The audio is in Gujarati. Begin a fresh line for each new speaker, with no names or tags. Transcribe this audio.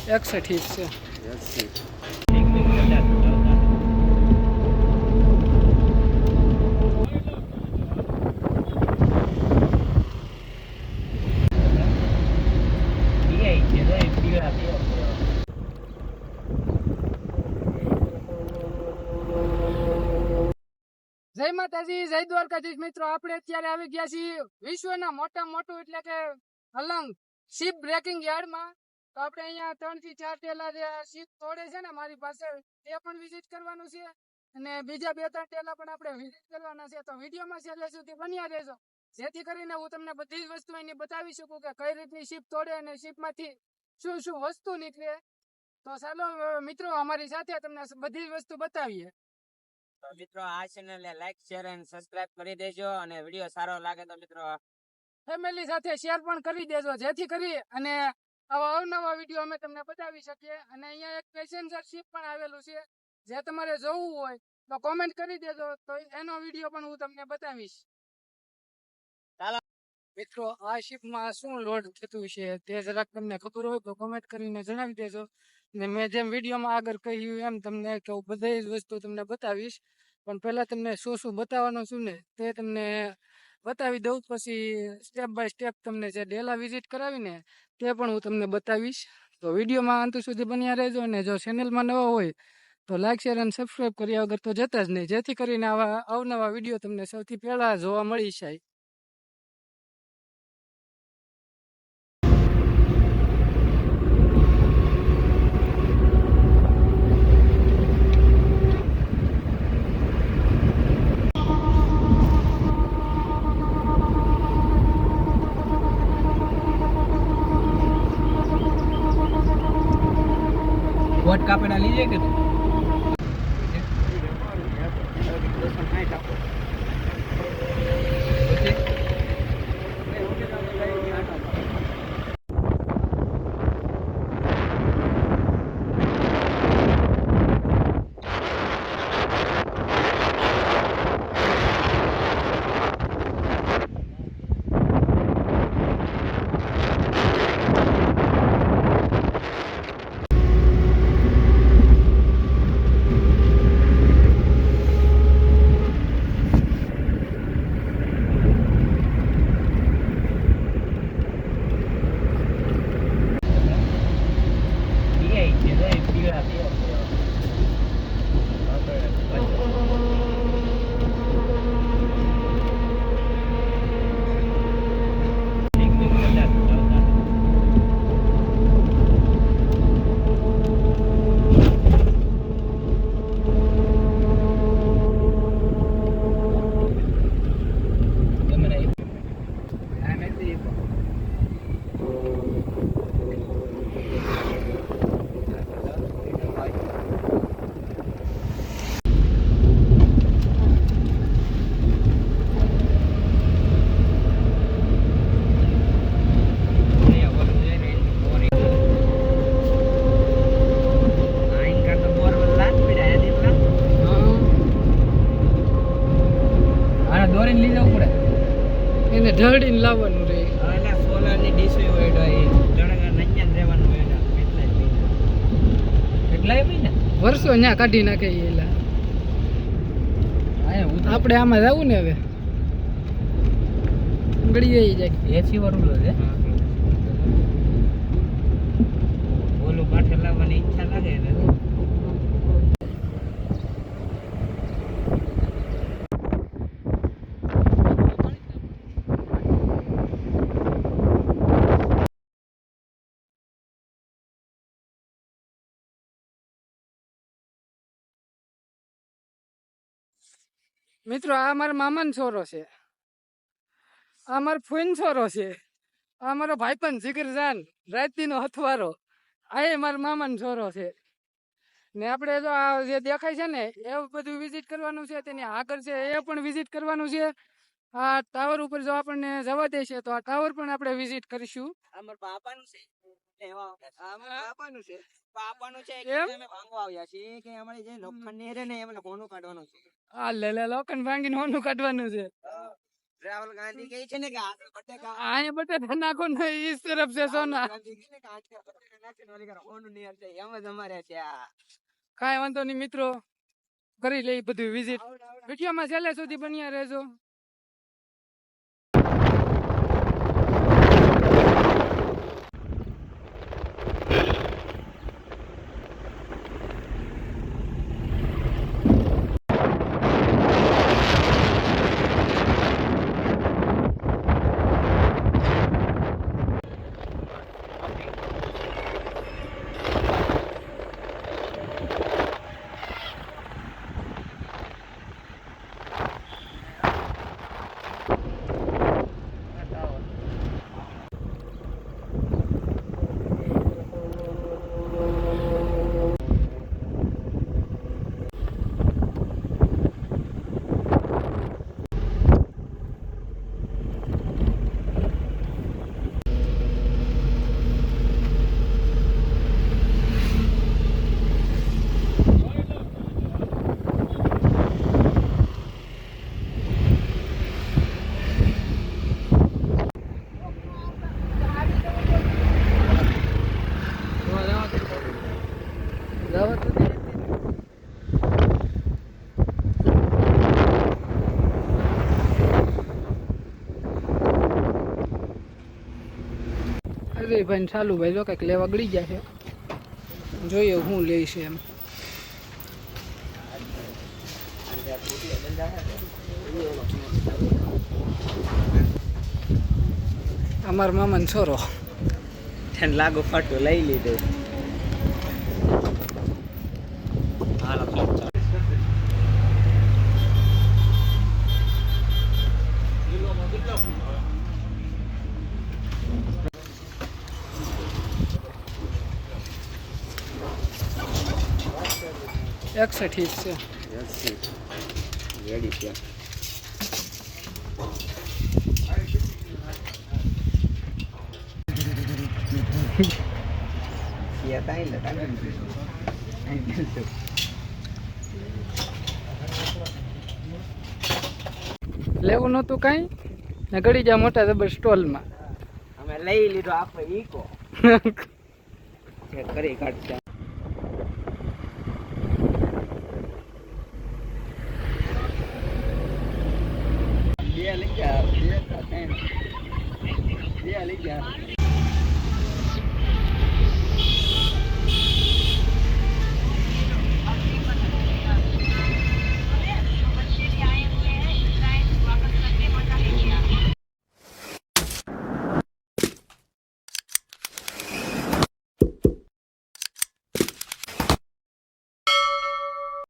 એક સે ઠીક છે. જય માતાજી, જય દ્વારકાધીશ. મિત્રો, આપણે અત્યારે આવી ગયા છીએ વિશ્વના મોટું એટલે કે અલંગ શિપ બ્રેકિંગ યાર્ડમાં. તો આપણે અહીંયા 3 થી 4 ટેલા જે શિપ તોડે છે ને મારી પાસે, એ પણ વિઝિટ કરવાનું છે અને બીજા 2-3 ટેલા પણ આપણે વિઝિટ કરવાના છે. તો વિડીયોમાં છેલ્લે સુધી બન્યા રહેજો, જેથી કરીને હું તમને બધી જ વસ્તુ એની બતાવી શકું કે કઈ રીતની શિપ તોડે અને શિપમાંથી શું શું વસ્તુ નીકળે. તો ચાલો મિત્રો, અમારી સાથે તમને બધી જ વસ્તુ બતાવીએ.
તો મિત્રો, આ ચેનલને લાઈક શેર અને સબસ્ક્રાઇબ કરી દેજો અને વિડીયો સારો લાગે તો મિત્રો
ફેમિલી સાથે શેર પણ કરી દેજો, જેથી કરી અને આવા અવનવા વિડીયો અમે તમને બતાવી શકીએ. અને અહીંયા એક પેસેન્જર શિપ પણ આવેલું છે, જે તમારે જોવું હોય તો કોમેન્ટ કરી દેજો, તો એનો વિડીયો પણ હું તમને બતાવીશ.
ચાલો
મિત્રો, આ શિપમાં શું લોડ થતું છે તે જરાક તમને ખબર હોય તો કોમેન્ટ કરીને જણાવી દેજો. ને મેં જેમ વિડીયોમાં આગળ કહ્યું એમ તમને કે બધી જ વસ્તુ તમને બતાવીશ, પણ પહેલા તમને શું બતાવવાનું છું ને તે તમને બતાવી દઉં. પછી સ્ટેપ બાય સ્ટેપ તમને જે ડેલા વિઝિટ કરાવીને તે પણ હું તમને બતાવીશ. તો વિડીયોમાં અંત સુધી બન્યા રહેજો. અને જો ચેનલમાં નવા હોય તો લાઈક શેર અને સબસ્ક્રાઈબ કર્યા વગર તો જતા જ નહીં, જેથી કરીને આવા અવનવા વિડીયો તમને સૌથી પહેલા જોવા મળી જાય.
વોટ કાપેલા લીજે કે દોરીને લઈ જવું પડે,
એને ઢળીને લાવવાનું રહે.
એના સોલારની ડીશ હોય એ જણગા નંજન રહેવાનું હોય કેટલાય મહિના
વર્ષો ત્યાં કાઢી નાખે. એલા આપણે આમાં જવું ને હવે ગળી જાય.
એસી વરુલો છે. ઓલું કાઠે લાવવાની ઈચ્છા લાગે ને
મિત્રો, આ મારા મામાનો છોરો છે, આ મારો ફોઈન છોરો છે, આ મારો ભાઈપંધ જીગરજાન રાતીનો હથવારો, આ એ મારા મામાનો છોરો છે. ને આપણે જો આ જે દેખાય છે ને એ બધું વિઝિટ કરવાનું છે, તેની આગળ છે એ પણ વિઝિટ કરવાનું છે. આ ટાવર ઉપર જો આપણને જવા દે છે તો આ ટાવર પણ આપણે વિઝિટ કરીશું.
અમારા બાપાનું છે, બાપાનું છે, બાપાનું છે.
એમ
અમે ભાંગવા આવ્યા છીએ કે અમારી જે લોખંડ ને રે ને એમને કોનું કાઢવાનું છે.
આ લે લોખંડ ભાંગીને હોનું કાઢવાનું છે.
રાહુલ ગાંધી કહે છે ને કે આગળ બટેકા
અહીંયા બટેટા નાખો ને ઈ તરફ છે સોના.
ગાંધી કહે ને કે આગળ બટેકા નાખીને ઓલી કરે ઓનું નહીં હલશે. એમ જ અમારે છે આ.
કાંઈ વાંધો નહીં મિત્રો, કરી લઈ બધું વિઝિટ. વિડીયોમાં છેલ્લે સુધી બન્યા રહેજો. ભાઈ ચાલુ ભાઈ જો કંઈક લેવા ગળી ગયા છે, જોઈએ હું લઈશ એમ. અમાર મામાનો છોરો
તેને લાગુ ફાટું લઈ લીધું. હાલો
એકસે ઠીક છે.
રેડી છે.
લેવું નહોતું કાંઈ ને ગળી જા મોટા જબર સ્ટોલમાં.
અમે લઈ લીધો આપણે ઈકો ચેક કરી કાઢશે.